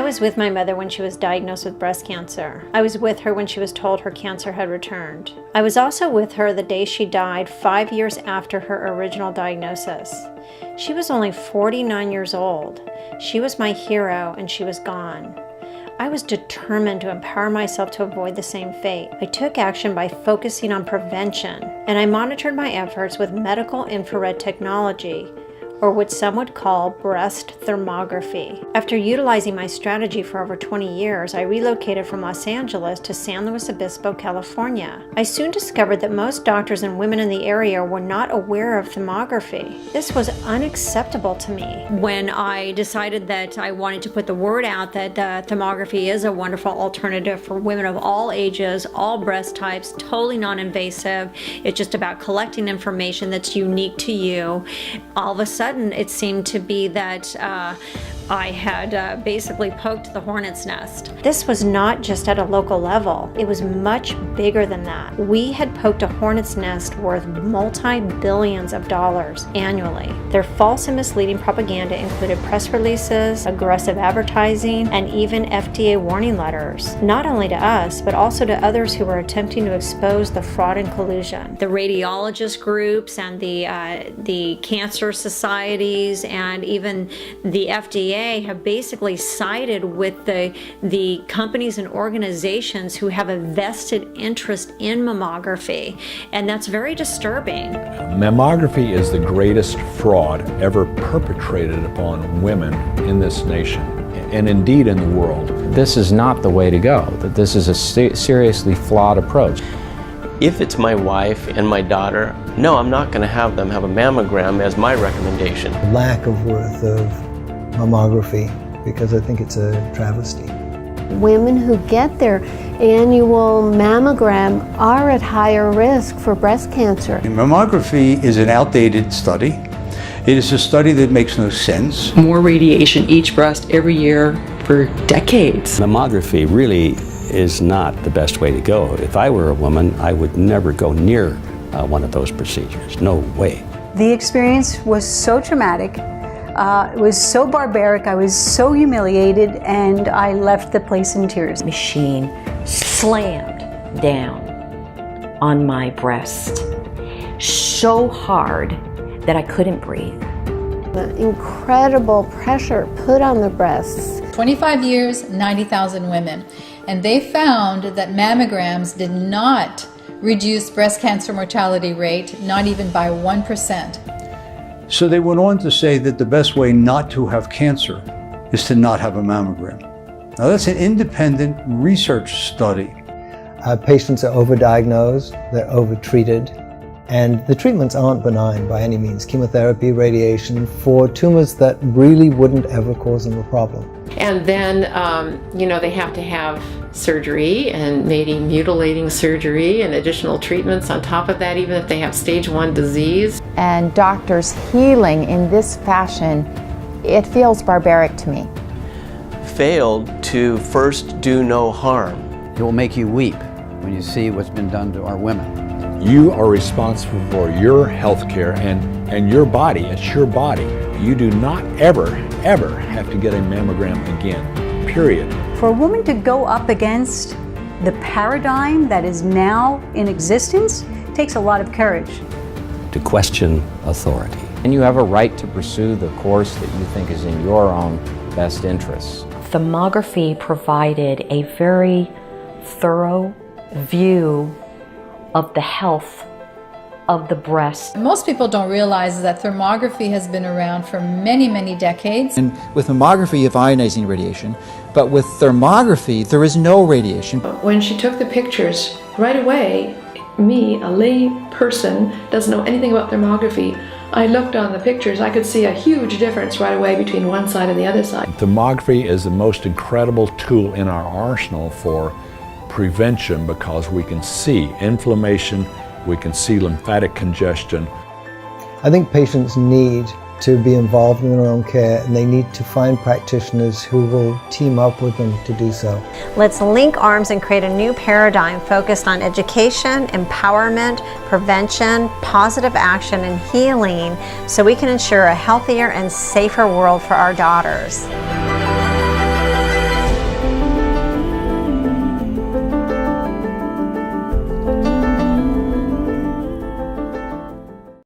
I was with my mother when she was diagnosed with breast cancer. I was with her when she was told her cancer had returned. I was also with her the day she died 5 years after her original diagnosis. She was only 49 years old. She was my hero and she was gone. I was determined to empower myself to avoid the same fate. I took action by focusing on prevention, and I monitored my efforts with medical infrared technology, or what some would call breast thermography. After utilizing my strategy for over 20 years, I relocated from Los Angeles to San Luis Obispo, California. I soon discovered that most doctors and women in the area were not aware of thermography. This was unacceptable to me. When I decided that I wanted to put the word out that thermography is a wonderful alternative for women of all ages, all breast types, totally non-invasive. It's just about collecting information that's unique to you. All of a sudden, it seemed to be that I had basically poked the hornet's nest. This was not just at a local level. It was much bigger than that. We had poked a hornet's nest worth multi-billions of dollars annually. Their false and misleading propaganda included press releases, aggressive advertising, and even FDA warning letters, not only to us, but also to others who were attempting to expose the fraud and collusion. The radiologist groups and the cancer societies and even the FDA have basically sided with the companies and organizations who have a vested interest in mammography, and that's very disturbing. Mammography is the greatest fraud ever perpetrated upon women in this nation, and indeed in the world. This is not the way to go, that this is a seriously flawed approach. If it's my wife and my daughter, no, I'm not going to have them have a mammogram as my recommendation. Lack of worth of mammography, because I think it's a travesty. Women who get their annual mammogram are at higher risk for breast cancer. Mammography is an outdated study. It is a study that makes no sense. More radiation each breast every year for decades. Mammography really is not the best way to go. If I were a woman, I would never go near one of those procedures. No way. The experience was so traumatic. It was so barbaric. I was so humiliated, and I left the place in tears. Machine slammed down on my breast so hard that I couldn't breathe. The incredible pressure put on the breasts. 25 years, 90,000 women. And they found that mammograms did not reduce breast cancer mortality rate, not even by 1%. So they went on to say that the best way not to have cancer is to not have a mammogram. Now that's an independent research study. Patients are overdiagnosed, they're overtreated, and the treatments aren't benign by any means. Chemotherapy, radiation, for tumors that really wouldn't ever cause them a problem. And then, they have to have surgery, and maybe mutilating surgery and additional treatments on top of that, even if they have stage 1 disease. And doctors healing in this fashion, it feels barbaric to me. Failed to first do no harm. It will make you weep when you see what's been done to our women. You are responsible for your health care and your body. It's your body. You do not ever have to get a mammogram again, period. For a woman to go up against the paradigm that is now in existence takes a lot of courage. To question authority. And you have a right to pursue the course that you think is in your own best interests. Thermography provided a very thorough view of the health of the breast. Most people don't realize that thermography has been around for many, many decades. And with mammography, you have ionizing radiation, but with thermography, there is no radiation. When she took the pictures, right away, me, a lay person, doesn't know anything about thermography, I looked on the pictures, I could see a huge difference right away between one side and the other side. Thermography is the most incredible tool in our arsenal for prevention, because we can see inflammation, we can see lymphatic congestion. I think patients need to be involved in their own care, and they need to find practitioners who will team up with them to do so. Let's link arms and create a new paradigm focused on education, empowerment, prevention, positive action, and healing, so we can ensure a healthier and safer world for our daughters.